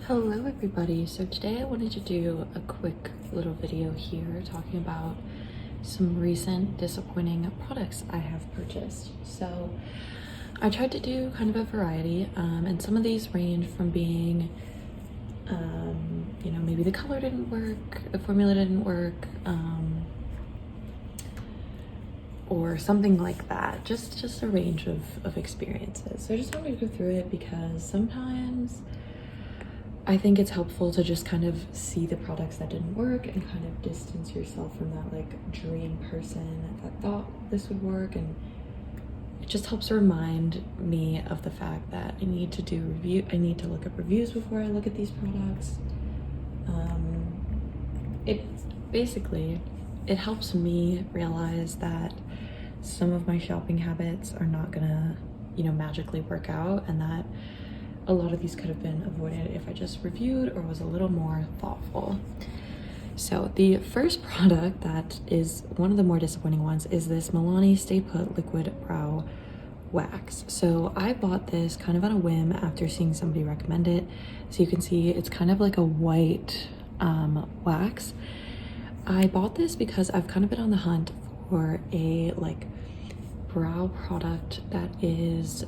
Hello everybody. So today I wanted to do a quick little video here talking about some recent disappointing products I have purchased. So I tried to do kind of a variety and some of these range from being maybe the color didn't work, the formula didn't work, or something like that. Just a range of experiences. So I just wanted to go through it because sometimes I think it's helpful to just kind of see the products that didn't work and kind of distance yourself from that like dream person that thought this would work, and it just helps remind me of the fact that I need to look up reviews before I look at these products. It helps me realize that some of my shopping habits are not gonna, magically work out, and that a lot of these could have been avoided if I just reviewed or was a little more thoughtful. So the first product that is one of the more disappointing ones is this Milani Stay Put Liquid Brow Wax. So I bought this kind of on a whim after seeing somebody recommend it. So you can see it's kind of like a white wax. I bought this because I've kind of been on the hunt for a like brow product that is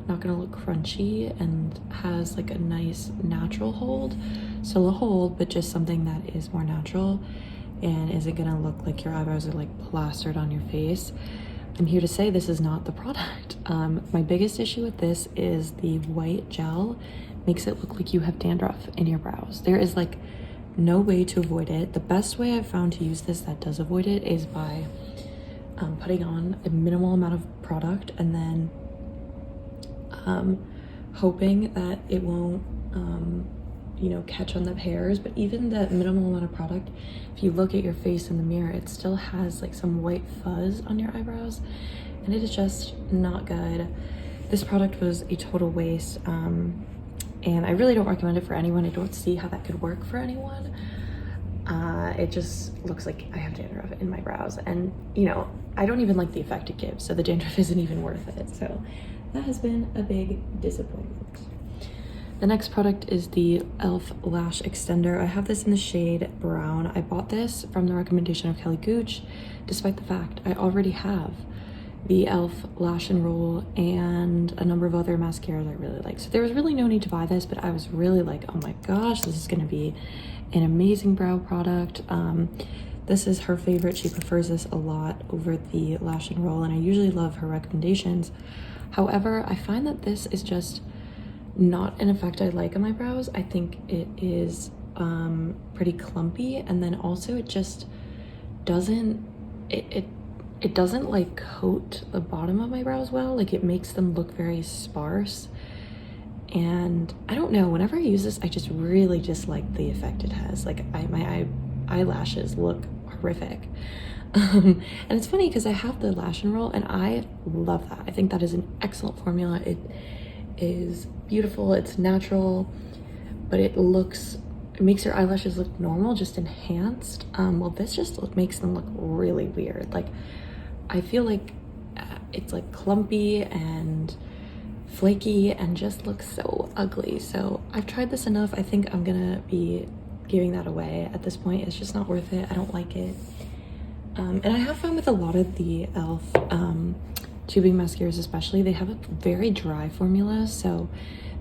not gonna look crunchy and has like a nice natural hold, still a hold, but just something that is more natural and isn't gonna look like your eyebrows are like plastered on your face. I'm here to say this is not the product. My biggest issue with this is the white gel makes it look like you have dandruff in your brows. There is like no way to avoid it. The best way I've found to use this that does avoid it is by putting on a minimal amount of product and then hoping that it won't catch on the hairs. But even that minimal amount of product, if you look at your face in the mirror, it still has like some white fuzz on your eyebrows, and it is just not good. This product was a total waste, and I really don't recommend it for anyone. I don't see how that could work for anyone. It just looks like I have dandruff in my brows, and I don't even like the effect it gives, so the dandruff isn't even worth it. So that has been a big disappointment. The next product is the e.l.f. Lash Extender. I have this in the shade Brown. I bought this from the recommendation of Kelly Gooch, despite the fact I already have the e.l.f. Lash and Roll and a number of other mascaras I really like. So there was really no need to buy this, but I was really like, oh my gosh, this is gonna be an amazing brow product. This is her favorite. She prefers this a lot over the Lash and Roll, and I usually love her recommendations. However, I find that this is just not an effect I like on my brows. I think it is pretty clumpy, and then also it just doesn't it doesn't like coat the bottom of my brows well. Like it makes them look very sparse, and I don't know, whenever I use this I just really dislike the effect it has. Like my eyelashes look horrific. And it's funny because I have the Lash and Roll and I love that. I think that is an excellent formula. It is beautiful, it's natural, but it makes your eyelashes look normal, just enhanced. Well, this just makes them look really weird. Like I feel like it's like clumpy and flaky and just looks so ugly. So I've tried this enough. I think I'm gonna be giving that away at this point. It's just not worth it. I don't like it. And I have found with a lot of the e.l.f. Tubing mascaras especially, they have a very dry formula, so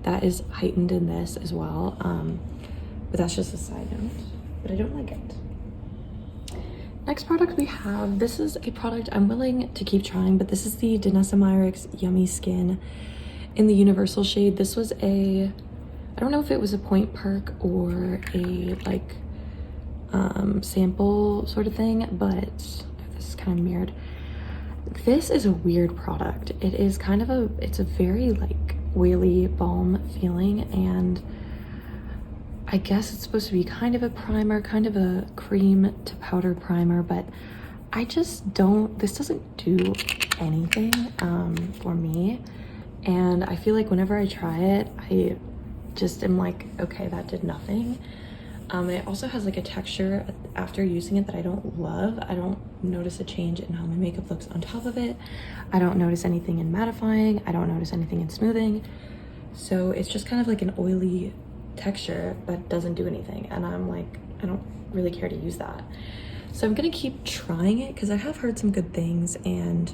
that is heightened in this as well. But that's just a side note, but I don't like it. Next product we have, this is a product I'm willing to keep trying, but this is the Danessa Myricks Yummy Skin in the Universal shade. This was I don't know if it was a point perk or a like sample sort of thing, but this is kind of mirrored. This is a weird product. It is kind of it's a very like oily balm feeling, and I guess it's supposed to be kind of a primer, kind of a cream to powder primer, but I just this doesn't do anything for me. And I feel like whenever I try it, I just am like, okay, that did nothing. It also has like a texture after using it that I don't love. I don't notice a change in how my makeup looks on top of it. I don't notice anything in mattifying. I don't notice anything in smoothing. So it's just kind of like an oily texture that doesn't do anything, and I'm like, I don't really care to use that. So I'm gonna keep trying it because I have heard some good things, and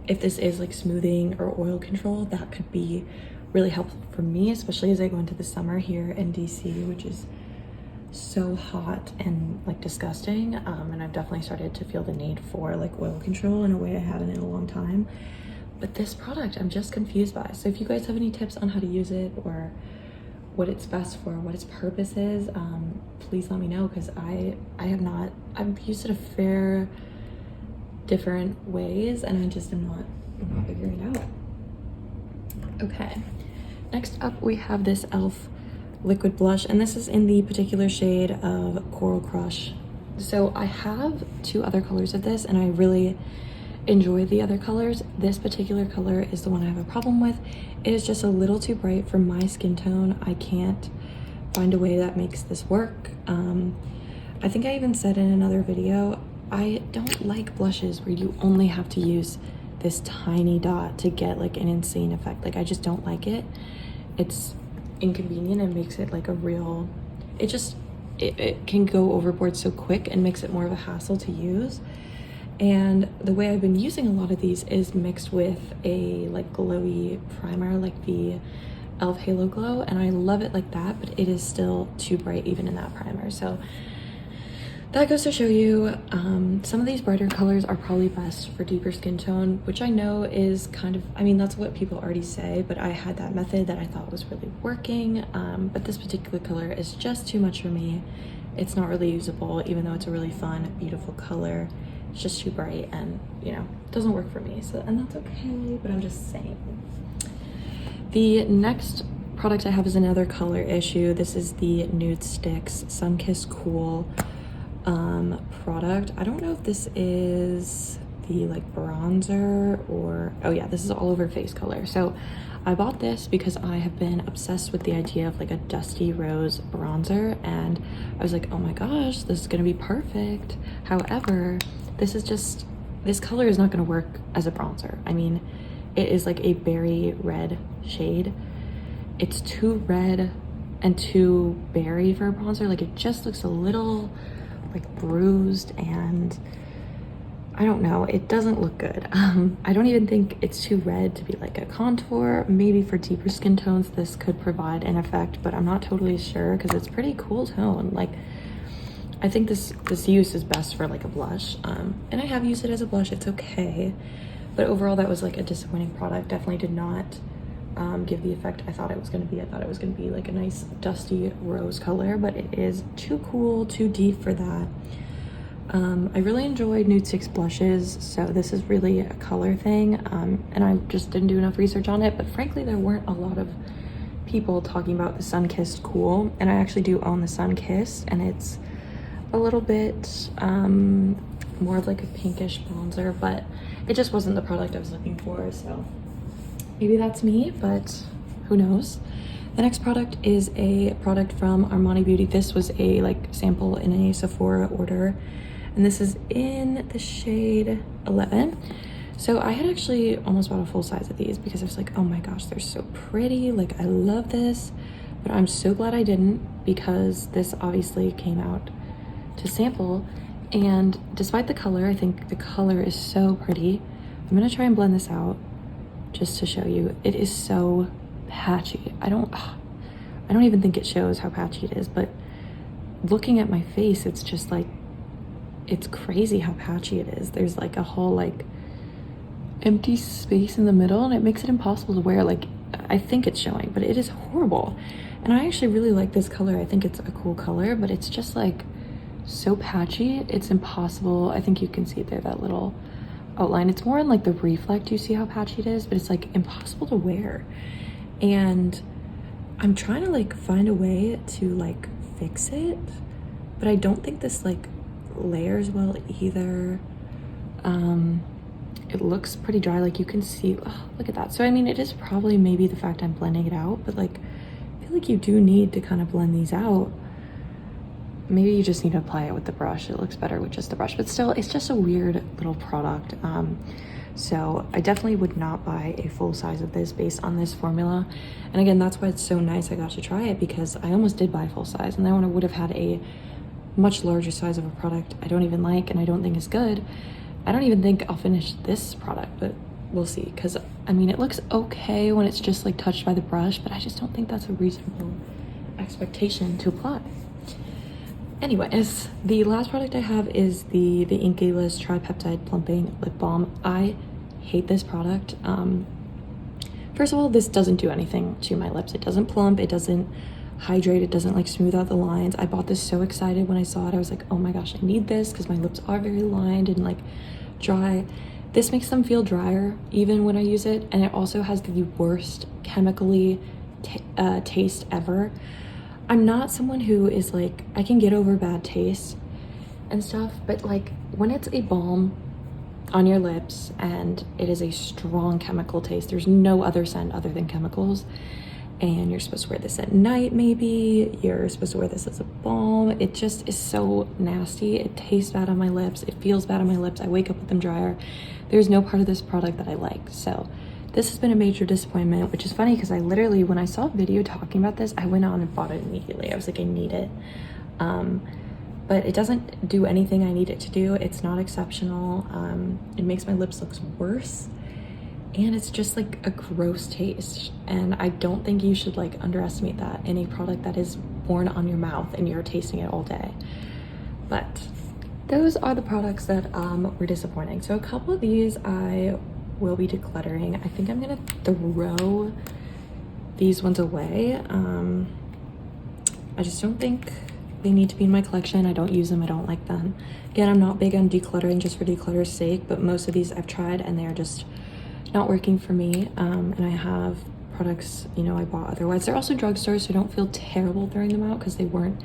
if this is like smoothing or oil control, that could be really helpful for me, especially as I go into the summer here in DC, which is so hot and like disgusting. And I've definitely started to feel the need for like oil control in a way I haven't in a long time. But this product I'm just confused by. So if you guys have any tips on how to use it or what it's best for, what its purpose is, please let me know, because I've used it a fair different ways and I just am not figuring it out. Okay, next up we have this e.l.f. liquid blush, and this is in the particular shade of Coral Crush. So I have 2 other colors of this and I really enjoy the other colors. This particular color is the one I have a problem with. It is just a little too bright for my skin tone. I can't find a way that makes this work. I think I even said in another video, I don't like blushes where you only have to use this tiny dot to get like an insane effect. Like, I just don't like it. It's inconvenient and makes it like a real, it can go overboard so quick and makes it more of a hassle to use. And the way I've been using a lot of these is mixed with a like glowy primer, like the e.l.f. Halo Glow, and I love it like that, but it is still too bright even in that primer. So that goes to show you, some of these brighter colors are probably best for deeper skin tone, which I know is kind of, I mean, that's what people already say, but I had that method that I thought was really working. But this particular color is just too much for me. It's not really usable, even though it's a really fun, beautiful color. It's just too bright and, you know, doesn't work for me. So, and that's okay, but I'm just saying. The next product I have is another color issue. This is the Nude Sticks Sunkissed Cool product. I don't know if this is the like bronzer or, oh yeah, this is all over face color. So I bought this because I have been obsessed with the idea of like a dusty rose bronzer, and I was like, oh my gosh, this is gonna be perfect. However, this color is not gonna work as a bronzer. I mean, it is like a berry red shade. It's too red and too berry for a bronzer. Like, it just looks a little like bruised, and I don't know, it doesn't look good. I don't even think it's too red to be like a contour. Maybe for deeper skin tones this could provide an effect, but I'm not totally sure because it's pretty cool tone. Like, I think this use is best for like a blush, and I have used it as a blush. It's okay, but overall that was like a disappointing product. Definitely did not give the effect I thought it was going to be. I thought it was going to be like a nice dusty rose color, but it is too cool, too deep for that. I really enjoyed Nude Sticks blushes, so this is really a color thing, and I just didn't do enough research on it, but frankly there weren't a lot of people talking about the Sunkissed Cool, and I actually do own the Sunkissed, and it's a little bit more of like a pinkish bronzer, but it just wasn't the product I was looking for, so maybe that's me, but who knows. The next product is a product from Armani Beauty. This was a like sample in a Sephora order, and this is in the shade 11. So I had actually almost bought a full size of these because I was like, oh my gosh, they're so pretty. Like, I love this, but I'm so glad I didn't, because this obviously came out to sample, and despite the color, I think the color is so pretty. I'm gonna try and blend this out just to show you. It is so patchy. I don't even think it shows how patchy it is, but looking at my face, it's just like, it's crazy how patchy it is. There's like a whole like empty space in the middle, and it makes it impossible to wear. Like, I think it's showing, but it is horrible. And I actually really like this color. I think it's a cool color, but it's just like so patchy, it's impossible. I think you can see it there, that little outline. It's more in like the reflect, you see how patchy it is, but it's like impossible to wear. And I'm trying to like find a way to like fix it, but I don't think this like layers well either. It looks pretty dry, like you can see, oh, look at that. So I mean, it is probably maybe the fact I'm blending it out, but like I feel like you do need to kind of blend these out. Maybe you just need to apply it with the brush. It looks better with just the brush, but still, it's just a weird little product. So I definitely would not buy a full size of this based on this formula. And again, that's why it's so nice I got to try it, because I almost did buy full size, and then I would have had a much larger size of a product I don't even like and I don't think is good. I don't even think I'll finish this product, but we'll see. Because I mean, it looks okay when it's just like touched by the brush, but I just don't think that's a reasonable expectation to apply. Anyways, the last product I have is the Inky-less Tripeptide Plumping Lip Balm. I hate this product. First of all, this doesn't do anything to my lips. It doesn't plump, it doesn't hydrate, it doesn't like smooth out the lines. I bought this so excited when I saw it. I was like, oh my gosh, I need this because my lips are very lined and like dry. This makes them feel drier even when I use it, and it also has the worst chemically taste ever. I'm not someone who is like, I can get over bad taste and stuff, but like when it's a balm on your lips and it is a strong chemical taste, there's no other scent other than chemicals, and you're supposed to wear this at night, maybe you're supposed to wear this as a balm, it just is so nasty. It tastes bad on my lips, it feels bad on my lips, I wake up with them drier. There's no part of this product that I like. So this has been a major disappointment, which is funny because I literally, when I saw a video talking about this, I went on and bought it immediately. I was like, I need it. But it doesn't do anything I need it to do. It's not exceptional. It makes my lips look worse. And it's just like a gross taste. And I don't think you should like underestimate that in a product that is worn on your mouth and you're tasting it all day. But those are the products that were disappointing. So a couple of these I will be decluttering. I think I'm gonna throw these ones away. I just don't think they need to be in my collection. I don't use them, I don't like them. Again, I'm not big on decluttering just for declutter's sake, but most of these I've tried and they're just not working for me. And I have products, you know, I bought otherwise. They're also drugstores, so don't feel terrible throwing them out because they weren't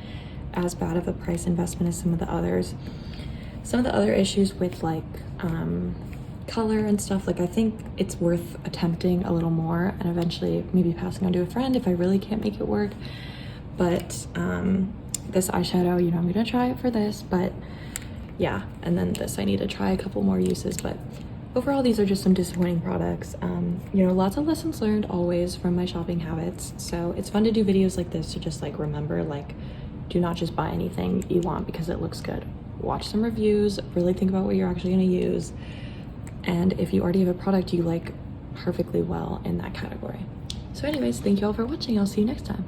as bad of a price investment as some of the others. Some of the other issues with like color and stuff, like I think it's worth attempting a little more and eventually maybe passing on to a friend if I really can't make it work. But this eyeshadow, you know, I'm gonna try it for this, but yeah, and then this I need to try a couple more uses. But overall, these are just some disappointing products. You know, lots of lessons learned always from my shopping habits, so it's fun to do videos like this to just like remember, like, do not just buy anything you want because it looks good. Watch some reviews, really think about what you're actually going to use, and if you already have a product you like perfectly well in that category. So anyways, thank you all for watching. I'll see you next time.